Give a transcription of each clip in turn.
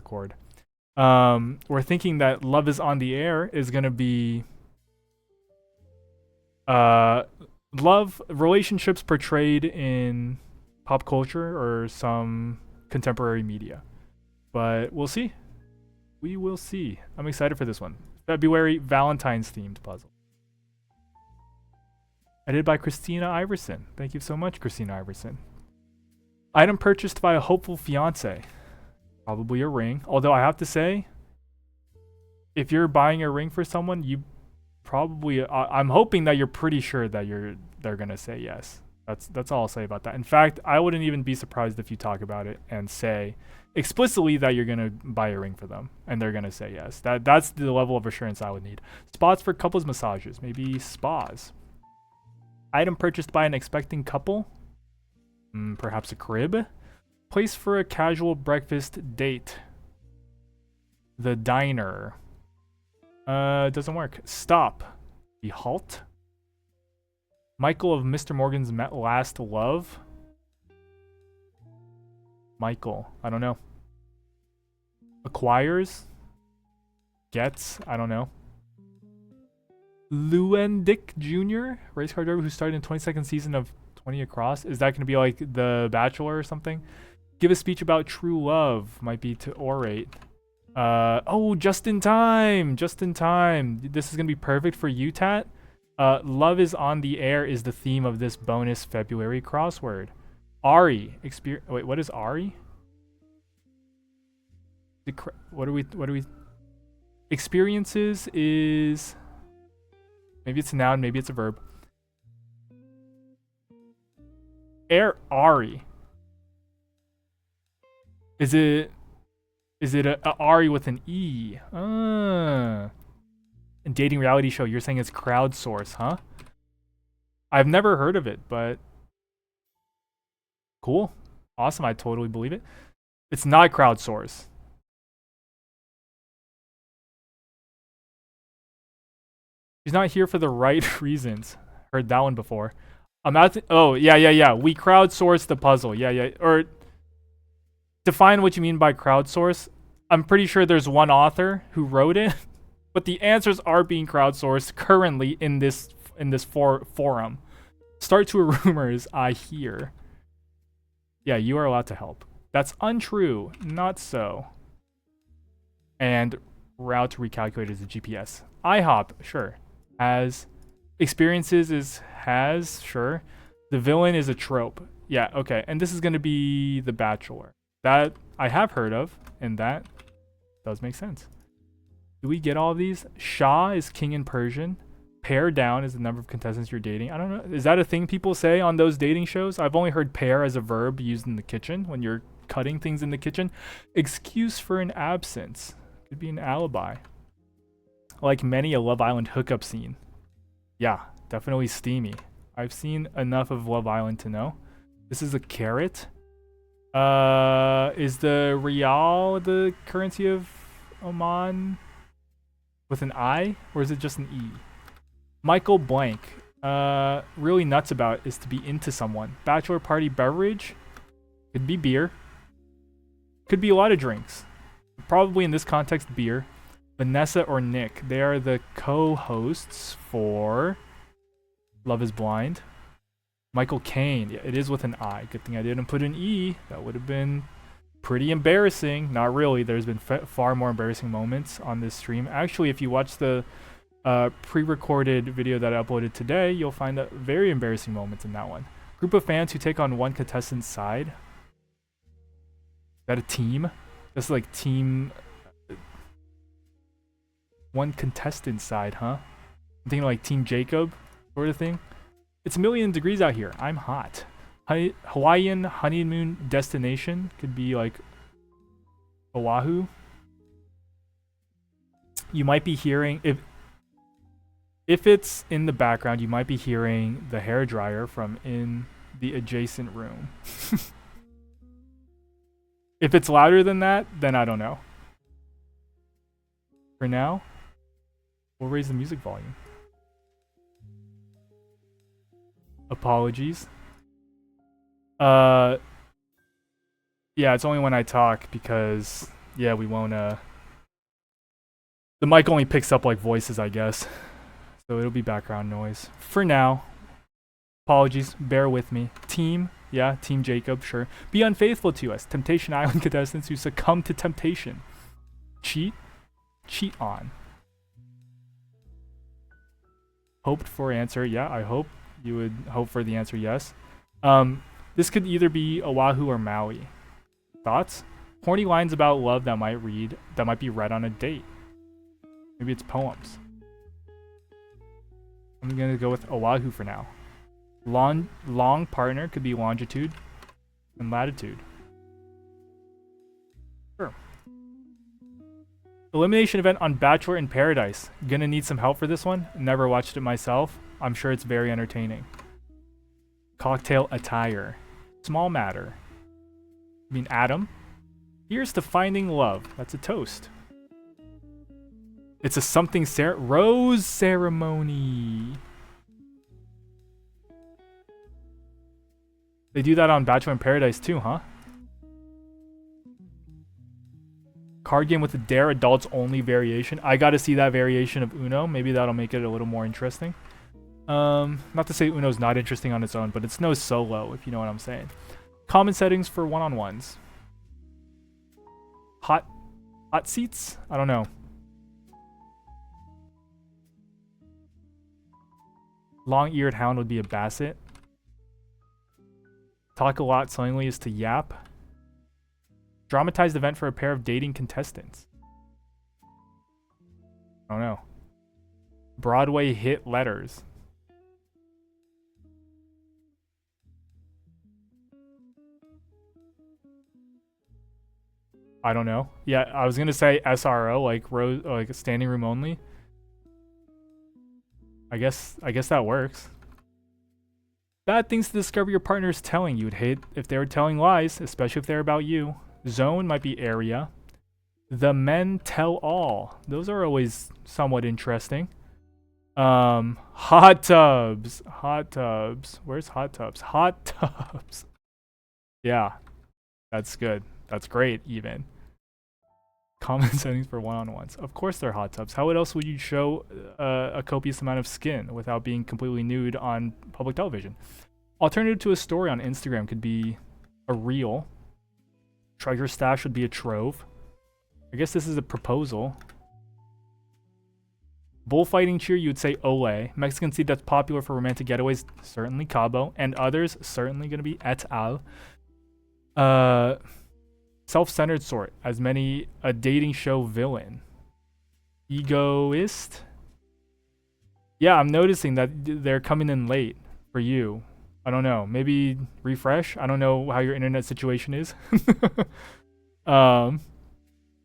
record. We're thinking that Love is on the Air is gonna be love relationships portrayed in pop culture or some contemporary media. But we'll see. We will see. I'm excited for this one. February Valentine's themed puzzle. Edited by Christina Iverson. Thank you so much, Christina Iverson. Item purchased by a hopeful fiance. Probably a ring. Although I have to say, if you're buying a ring for someone, you probably I'm hoping that you're pretty sure that they're gonna say yes. That's all I'll say about that. In fact, I wouldn't even be surprised if you talk about it and say explicitly that you're gonna buy a ring for them and they're gonna say yes. That's the level of assurance I would need. Spots for couples massages, maybe spas. Item purchased by an expecting couple. Perhaps a crib. Place for a casual breakfast date. The diner. Doesn't work. Stop. The halt. Michael of Mr. Morgan's Last Love. Michael. I don't know. Acquires. Gets. I don't know. Luendick Jr., race car driver who started in 22nd season of 20 Across. Is that going to be like The Bachelor or something? Give a speech about true love. Might be to orate. Oh, just in time. Just in time. This is going to be perfect for you, Tat. Love is on the Air is the theme of this bonus February crossword. Ari. Wait, what is Ari? What are we? Experiences is... Maybe it's a noun, maybe it's a verb. Ari. Is it a Ari with an E? And dating reality show, you're saying it's crowdsource, huh? I've never heard of it, but cool. Awesome, I totally believe it. It's not crowdsource. She's not here for the right reasons. Heard that one before. Oh, yeah. We crowdsourced the puzzle. Yeah. Or define what you mean by crowdsource. I'm pretty sure there's one author who wrote it, but the answers are being crowdsourced currently in this forum. Start to rumors, I hear. Yeah, you are allowed to help. That's untrue. Not so. And route to recalculate is a GPS. IHOP, sure. Has. Experiences is has, sure. The villain is a trope. Yeah, okay. And this is going to be The Bachelor. That I have heard of, and that does make sense. Do we get all of these? Shah is king in Persian. Pare down is the number of contestants you're dating. I don't know. Is that a thing people say on those dating shows? I've only heard pare as a verb used in the kitchen when you're cutting things in the kitchen. Excuse for an absence. Could be an alibi. Like many a Love Island hookup scene. Yeah, definitely steamy. I've seen enough of Love Island to know. This is a carrot. Is the Rial the currency of Oman with an I? Or is it just an E? Michael Blank. Really nuts about is to be into someone. Bachelor party beverage. Could be beer. Could be a lot of drinks. Probably in this context, beer. Vanessa or Nick. They are the co-hosts for Love is Blind. Michael Caine. Yeah, it is with an I. Good thing I didn't put an E. That would have been pretty embarrassing. Not really. There's been far more embarrassing moments on this stream. Actually, if you watch the pre-recorded video that I uploaded today, you'll find very embarrassing moments in that one. Group of fans who take on one contestant's side. Is that a team? That's like team... One contestant side, huh? I'm thinking like Team Jacob sort of thing. It's a million degrees out here. I'm hot. Hawaiian honeymoon destination could be like Oahu. You might be hearing if it's in the background, you might be hearing the hairdryer from in the adjacent room. If it's louder than that, then I don't know. For now, we'll raise the music volume. Apologies. Yeah, it's only when I talk because, yeah, we won't, the mic only picks up like voices, I guess. So it'll be background noise. For now. Apologies, bear with me. Team, yeah, Team Jacob, sure. Be unfaithful to us. Temptation Island contestants who succumb to temptation. Cheat? Cheat on. Hoped for answer, yeah, I hope. You would hope for the answer, yes. This could either be Oahu or Maui. Thoughts? Horny lines about love that might be read on a date. Maybe it's poems. I'm gonna go with Oahu for now. Long partner could be longitude and latitude. Sure. Elimination event on Bachelor in Paradise. Gonna need some help for this one. Never watched it myself. I'm sure it's very entertaining. Cocktail attire. Small matter. I mean, Adam. Here's to finding love. That's a toast. It's a something rose ceremony. They do that on Bachelor in Paradise too, huh? Card game with a Dare adults only variation. I gotta see that variation of Uno. Maybe that'll make it a little more interesting. Not to say Uno's not interesting on its own, but it's no solo, if you know what I'm saying. Common settings for one-on-ones. Hot seats? I don't know. Long-eared hound would be a basset. Talk a lot sillingly is to yap. Dramatized event for a pair of dating contestants. I don't know. Broadway hit letters. I don't know. Yeah, I was gonna say SRO, like standing room only. I guess that works. Bad things to discover your partner is telling. You would hate if they were telling lies, especially if they're about you. Zone might be area. The men tell all. Those are always somewhat interesting. Hot tubs. Hot tubs. Where's hot tubs? Hot tubs. Yeah, that's good. That's great, even. Common settings for one-on-ones. Of course they're hot tubs. How else would you show a copious amount of skin without being completely nude on public television? Alternative to a story on Instagram could be a reel. Treasure stash would be a trove. I guess this is a proposal. Bullfighting cheer, you would say ole. Mexican seed that's popular for romantic getaways, certainly Cabo. And others, certainly going to be et al. Self-centered sort, as many a dating show villain. Egoist? Yeah, I'm noticing that they're coming in late for you. I don't know. Maybe refresh? I don't know how your internet situation is. I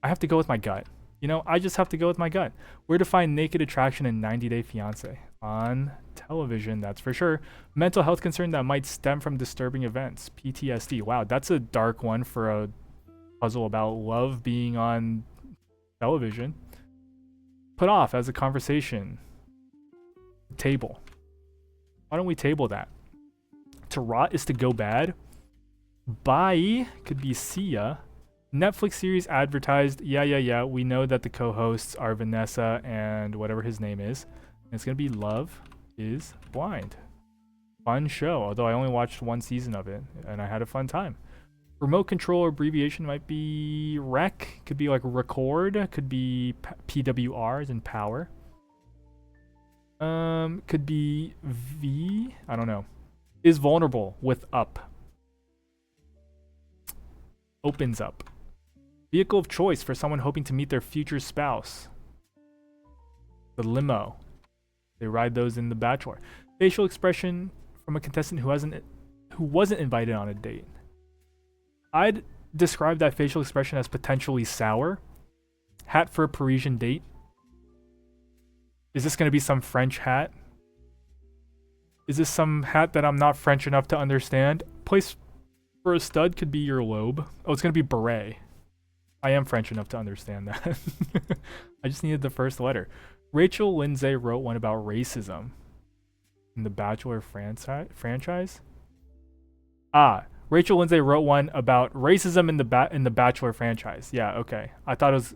have to go with my gut. You know, I just have to go with my gut. Where to find naked attraction in 90 Day Fiancé? On television, that's for sure. Mental health concern that might stem from disturbing events. PTSD. Wow, that's a dark one for a puzzle about love being on television. Put off as a conversation. Table. Why don't we table that? To rot is to go bad. Bye could be see ya. Netflix series advertised. Yeah. We know that the co-hosts are Vanessa and whatever his name is. And it's going to be Love is Blind. Fun show, although I only watched one season of it and I had a fun time. Remote control abbreviation might be REC. Could be like record. Could be PWR as in power. Could be V. I don't know. Is vulnerable with up. Opens up. Vehicle of choice for someone hoping to meet their future spouse. The limo. They ride those in The Bachelor. Facial expression from a contestant who wasn't invited on a date. I'd describe that facial expression as potentially sour. Hat for a Parisian date. Is this going to be some French hat? Is this some hat that I'm not French enough to understand? Place for a stud could be your lobe. Oh, it's going to be beret. I am French enough to understand that. I just needed the first letter. Rachel Lindsay wrote one about racism in the Bachelor franchise. Rachel Lindsay wrote one about racism in the Bachelor franchise. Yeah, okay. I thought it was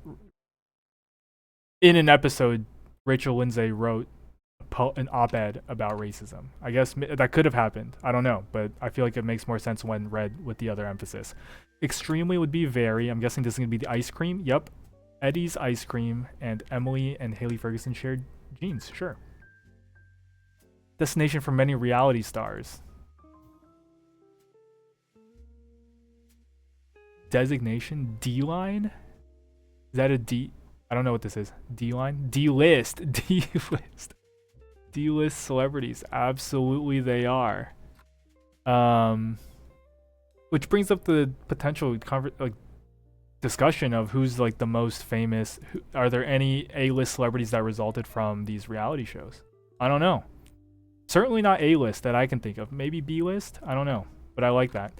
in an episode. Rachel Lindsay wrote an op-ed about racism. I guess that could have happened. I don't know, but I feel like it makes more sense when read with the other emphasis. Extremely would be very. I'm guessing this is gonna be the ice cream. Yep. Eddie's ice cream, and Emily and Haley Ferguson shared genes. Sure. Destination for many reality stars. Designation D-line? Is that a D? I don't know what this is. D-line? D-list. D-list. D-list celebrities. Absolutely they are. Which brings up the potential discussion of who's like the most famous. Are there any A-list celebrities that resulted from these reality shows? I don't know. Certainly not A-list that I can think of. Maybe B-list? I don't know. But I like that.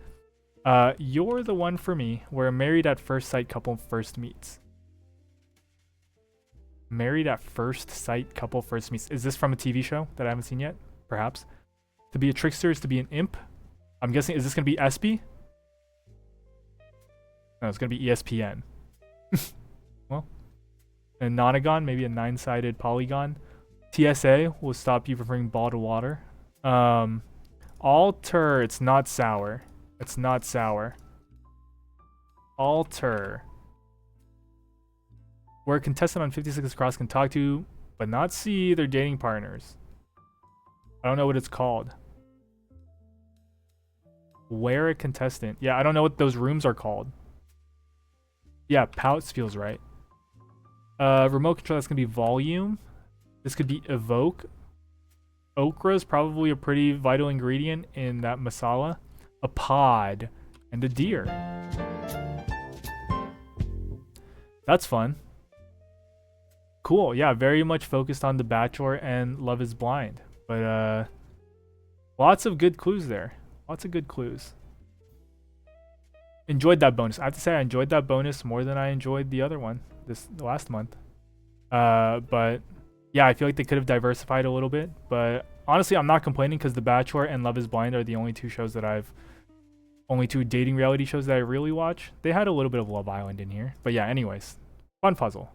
You're the one for me, where a married at first sight couple first meets. Married at first sight couple first meets. Is this from a TV show that I haven't seen yet? Perhaps. To be a trickster is to be an imp. I'm guessing, is this going to be SB? No, it's going to be ESPN. Well, a nonagon, maybe a 9-sided polygon. TSA will stop you from bringing bottled water. Alter, it's not sour. It's not sour. Alter. Where a contestant on 56 Cross can talk to, but not see their dating partners. I don't know what it's called. Where a contestant. Yeah, I don't know what those rooms are called. Yeah, Pouts feels right. Remote control, that's going to be volume. This could be evoke. Okra is probably a pretty vital ingredient in that masala. A pod. And a deer. That's fun. Cool. Yeah, very much focused on The Bachelor and Love is Blind. But lots of good clues there. Lots of good clues. Enjoyed that bonus. I have to say I enjoyed that bonus more than I enjoyed the other one this last month. But yeah, I feel like they could have diversified a little bit. But honestly, I'm not complaining because The Bachelor and Love is Blind are the only two shows that only two dating reality shows that I really watch. They had a little bit of Love Island in here. But yeah, anyways, fun puzzle.